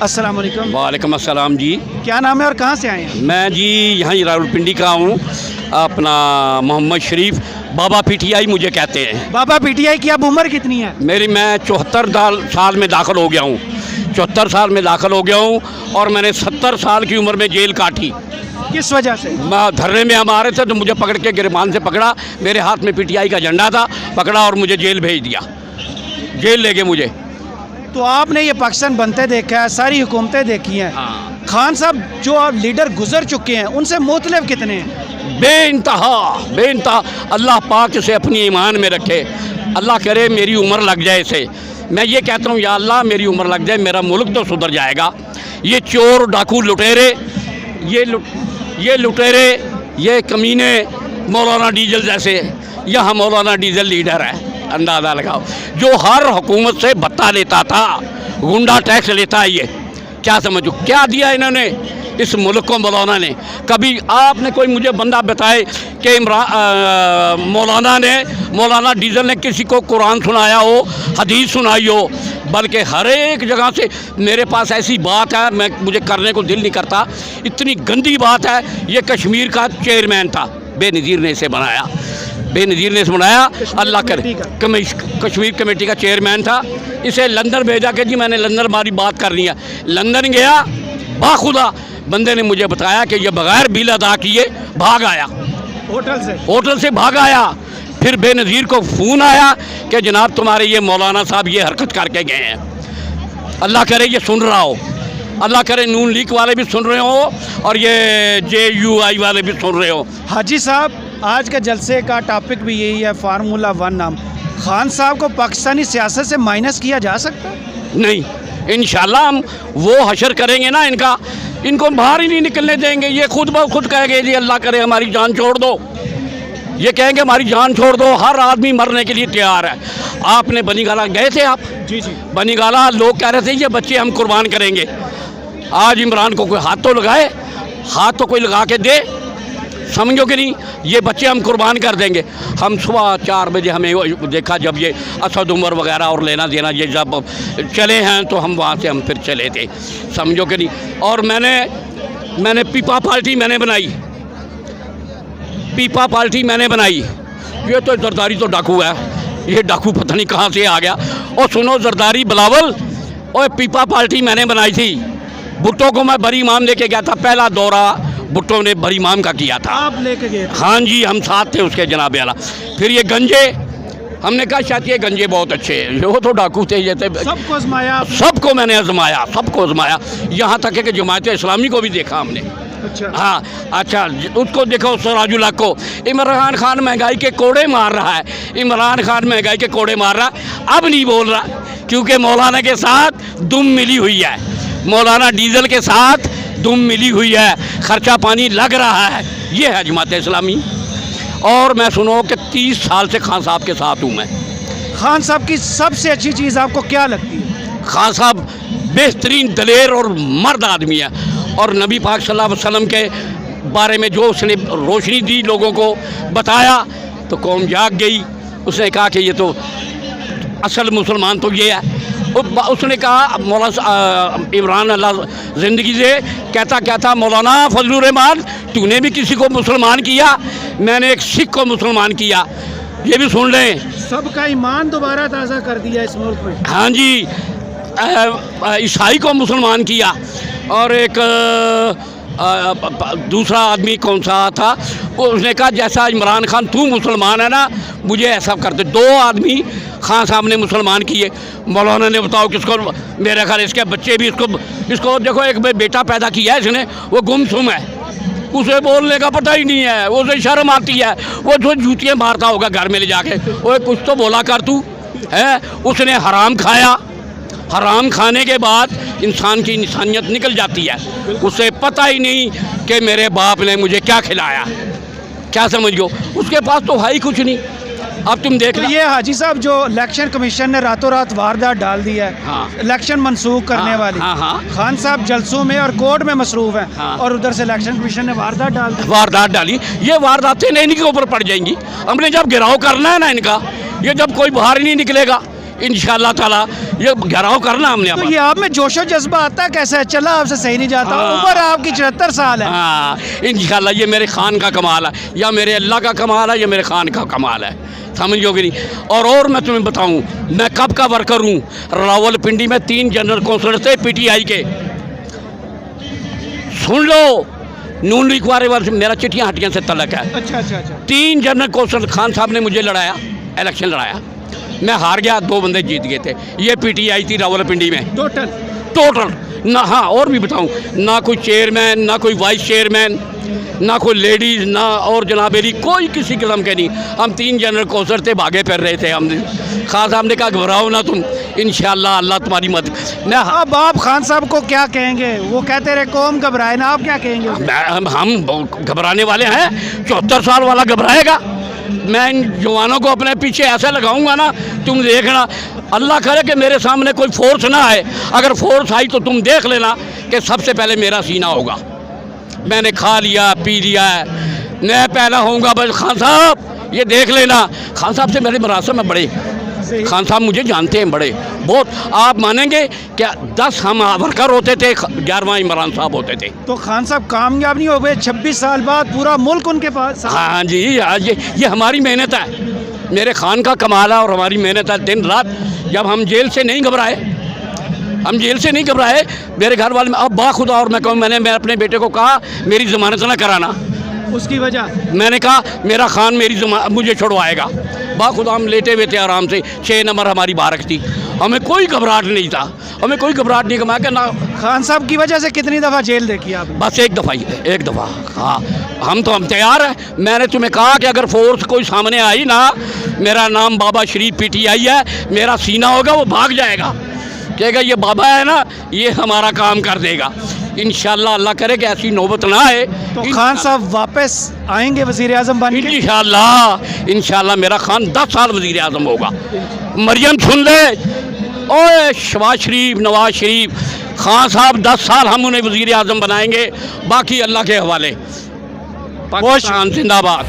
अस्सलाम वालेकुम। वालेकुम अस्सलाम जी। क्या नाम है और कहाँ से आए हैं? मैं जी यहाँ रावलपिंडी का हूँ, अपना मोहम्मद शरीफ, बाबा पीटीआई मुझे कहते हैं। बाबा पीटीआई की अब उम्र कितनी है? मैं 74 साल में दाखिल हो गया हूँ, 74 साल में दाखिल हो गया हूँ और मैंने 70 साल की उम्र में जेल काटी। किस वजह से? धरने में हम आ रहे थे तो मुझे पकड़ के गिरबान से पकड़ा, मेरे हाथ में पीटीआई का झंडा था, पकड़ा और मुझे जेल भेज दिया, जेल ले गए मुझे। तो आपने ये पाकिस्तान बनते देखा है, सारी हुकूमतें देखी हैं। हाँ। खान साहब जो आप लीडर गुजर चुके हैं उनसे मुख्तलिफ कितने हैं? बेइंतहा अल्लाह पाक से अपनी ईमान में रखे। अल्लाह करे मेरी उम्र लग जाए इसे। मैं ये कहता हूँ या अल्लाह मेरी उम्र लग जाए, मेरा मुल्क तो सुधर जाएगा। ये चोर डाकू लुटेरे, ये लुटेरे, ये कमीने मौलाना डीजल जैसे, यहाँ मौलाना डीजल लीडर है, अंदाज़ा लगाओ, जो हर हुकूमत से भत्ता लेता था, गुंडा टैक्स लेता है। ये क्या समझो क्या दिया इन्होंने इस मुल्क को मौलाना ने? कभी आपने कोई मुझे बंदा बताए कि मौलाना डीजल ने किसी को कुरान सुनाया हो, हदीस सुनाई हो? बल्कि हर एक जगह से मेरे पास ऐसी बात है, मुझे करने को दिल नहीं करता, इतनी गंदी बात है। ये कश्मीर का चेयरमैन था, बेनज़ीर ने इसे बनाया, बेनज़ीर ने इसे बनाया, अल्लाह करे। कश्मीर कमेटी का चेयरमैन था, इसे लंदन भेजा कि जी मैंने लंदन हमारी बात करनी है। लंदन गया, बाखुदा बंदे ने मुझे बताया कि ये बगैर बिल अदा किए भाग आया, होटल से भाग आया। फिर बेनज़ीर को फ़ोन आया कि जनाब तुम्हारे ये मौलाना साहब ये हरकत करके गए हैं। अल्लाह करे ये सुन रहा हो, अल्लाह करे नून लीग वाले भी सुन रहे हो और ये JUI वाले भी सुन रहे हो। हाजी साहब, आज के जलसे का टॉपिक भी यही है, फार्मूला 1 नाम। खान साहब को पाकिस्तानी सियासत से माइनस किया जा सकता है? नहीं, इंशाल्लाह हम वो हशर करेंगे ना इनका, इनको बाहर ही नहीं निकलने देंगे। ये खुद ब खुद कहेंगे जी अल्लाह करे हमारी जान छोड़ दो, ये कहेंगे हमारी जान छोड़ दो। हर आदमी मरने के लिए तैयार है। आपने बनीगाला गए थे आप? जी जी। बनीगाला लोग कह रहे थे ये बच्चे हम कुर्बान करेंगे। आज इमरान को कोई हाथ तो लगाए, हाथ तो कोई लगा के दे, समझो कि नहीं? ये बच्चे हम कुर्बान कर देंगे। हम सुबह 4 बजे हमें देखा जब ये असद उमर वगैरह और लेना देना ये जब चले हैं तो हम वहाँ से हम फिर चले थे, समझो कि नहीं? और मैंने पीपा पार्टी बनाई, पीपा पार्टी मैंने बनाई। ये तो जरदारी तो डाकू है, ये डाकू पता नहीं कहाँ से आ गया। और सुनो जरदारी बिलावल, और पीपा पार्टी मैंने बनाई थी। भुट्टो को मैं बरी इमाम लेके गया था, पहला दौरा भुट्टो ने बरी इमाम का किया था। आप लेके गए थे? हाँ जी, हम साथ थे उसके जनाब आला। फिर ये गंजे, हमने कहा शायद ये गंजे बहुत अच्छे हैं, वो तो डाकू थे, ये थे। सबको आजमाया? सबको मैंने आजमाया, सबको आजमाया, यहाँ तक है कि जमात इस्लामी को भी देखा हमने। अच्छा। हाँ, अच्छा, उसको देखो सराजुल्लाह को। इमरान खान महंगाई के कोड़े मार रहा है, इमरान खान महंगाई के कोड़े मार रहा है। अब नहीं बोल रहा क्योंकि मौलाना के साथ दुम मिली हुई है, मौलाना डीजल के साथ दुम मिली हुई है, खर्चा पानी लग रहा है। ये है जमात इस्लामी। और मैं सुनो कि 30 साल से खान साहब के साथ हूँ मैं। खान साहब की सबसे अच्छी चीज़ आपको क्या लगती है? खान साहब बेहतरीन दलेर और मर्द आदमी है, और नबी पाक सल्लल्लाहु अलैहि वसल्लम के बारे में जो उसने रोशनी दी, लोगों को बताया, तो कौम जाग गई। उसने कहा कि ये तो असल मुसलमान तो ये है। उसने कहा मौलाना इमरान अल्लाह ज़िंदगी से कहता मौलाना फजलुर रहमान, तूने भी किसी को मुसलमान किया, मैंने एक सिख को मुसलमान किया। ये भी सुन लें, सबका ईमान दोबारा ताज़ा कर दिया इस मुल्क में। हाँ जी, ईसाई को मुसलमान किया। और एक दूसरा आदमी कौन सा था, उसने कहा जैसा इमरान खान तू मुसलमान है ना, मुझे ऐसा कर दे। 2 आदमी खान साहब ने मुसलमान किए। मौलाना ने बताओ किसको, मेरे ख्याल इसके बच्चे भी इसको देखो, एक बेटा पैदा किया है इसने, वो गुमसुम है, उसे बोलने का पता ही नहीं है, उसे शर्म आती है, वो जो जूतियाँ मारता होगा घर में ले जाके, वो कुछ तो बोला कर तू है। उसने हराम खाया, हराम खाने के बाद इंसान की इंसानियत निकल जाती है, उसे पता ही नहीं कि मेरे बाप ने मुझे क्या खिलाया, क्या समझो, उसके पास तो है ही कुछ नहीं। अब तुम देख लो, ये हाजी साहब जो इलेक्शन कमीशन ने रातों रात वारदात डाल दी है, हाँ, इलेक्शन मनसूख करने वाली, हाँ, हाँ, खान साहब जलसों में और कोर्ट में मसरूफ हैं, हाँ, और उधर से इलेक्शन कमीशन ने वारदात डाली। ये वारदातें इन्हीं के ऊपर पड़ जाएंगी। हमने जब गिराव करना है ना इनका, ये जब कोई बाहर ही नहीं निकलेगा, इंशाअल्लाह ताला ये घेराव करना हमने तो अब। ये आप में जोशो जज्बा आता कैसे है? चला आपसे सही नहीं जाता, हाँ। उम्र आपकी 74 साल है। हाँ, इंशाअल्लाह ये मेरे खान का कमाल है, या मेरे अल्लाह का कमाल है, या मेरे खान का कमाल है, समझोगे नहीं। और मैं तुम्हें बताऊं, मैं कब का वर्कर हूँ। रावलपिंडी में 3 जनरल कौंसलर थे PTI के, सुन लो, नून लीग वाले से मेरा चिट्ठियाँ हटियाँ से तलक है। अच्छा अच्छा अच्छा। 3 जनरल कौंसलर खान साहब ने मुझे लड़ाया, इलेक्शन लड़ाया, मैं हार गया, 2 बंदे जीत गए थे। ये PTI थी रावलपिंडी में टोटल ना। हाँ, और भी बताऊं, ना कोई चेयरमैन, ना कोई वाइस चेयरमैन, ना कोई लेडीज़, ना और जनाबेली, कोई किसी किस्म के नहीं। हम 3 जनरल कौंसलर थे, भागे फिर रहे थे। हमने खान साहब ने कहा घबराओ ना तुम, इंशाअल्लाह अल्लाह तुम्हारी मदद। मैं अब आप खान साहब को क्या कहेंगे? वो कहते रहे कौम घबराए ना, आप क्या कहेंगे? हम घबराने वाले हैं? 74 साल वाला घबराएगा? मैं इन जवानों को अपने पीछे ऐसा लगाऊंगा ना, तुम देखना, अल्लाह करे कि मेरे सामने कोई फोर्स ना आए। अगर फोर्स आई तो तुम देख लेना कि सबसे पहले मेरा सीना होगा। मैंने खा लिया, पी लिया है, मैं पहला होऊंगा बस। खान साहब ये देख लेना, खान साहब से मेरे मरासम में बड़े, खान साहब मुझे जानते हैं बड़े बहुत। आप मानेंगे क्या, 10 हम वर्कर होते थे, 11वां इमरान साहब होते थे। तो खान साहब कामयाब नहीं हो गए? 26 साल बाद पूरा मुल्क उनके पास। हाँ जी, आज ये हमारी मेहनत है, मेरे खान का कमाल है और हमारी मेहनत है। दिन रात जब हम जेल से नहीं घबराए, हम जेल से नहीं घबराए, मेरे घर वाले अब बाखुदा, और मैं कहूँ, मैं अपने बेटे को कहा मेरी ज़मानत ना कराना। उसकी वजह मैंने कहा मेरा खान मुझे छुड़वाएगा। बाखुदा हम लेटे हुए थे आराम से, 6 नंबर हमारी बारक थी, हमें कोई घबराहट नहीं था, हमें कोई घबराहट नहीं। कमा के ना खान साहब की वजह से कितनी दफ़ा जेल देखी आपने? बस एक दफ़ा। हाँ, हम तैयार हैं। मैंने तुम्हें कहा कि अगर फोर्स कोई सामने आई ना, मेरा नाम बाबा शरीफ PTI है, मेरा सीना होगा, वो भाग जाएगा, कहेगा ये बाबा है ना, ये हमारा काम कर देगा। इंशाअल्लाह अल्लाह करे कि ऐसी नौबत ना आए। तो खान साहब वापस आएंगे वज़ीर आज़म बन के? इंशाअल्लाह मेरा खान 10 साल वज़ीर आज़म होगा। मरियम सुन ले, ओए शहबाज शरीफ, नवाज शरीफ, खान साहब 10 साल हम उन्हें वज़ीर आज़म बनाएंगे, बाकी अल्लाह के हवाले। पाकिस्तान जिंदाबाद।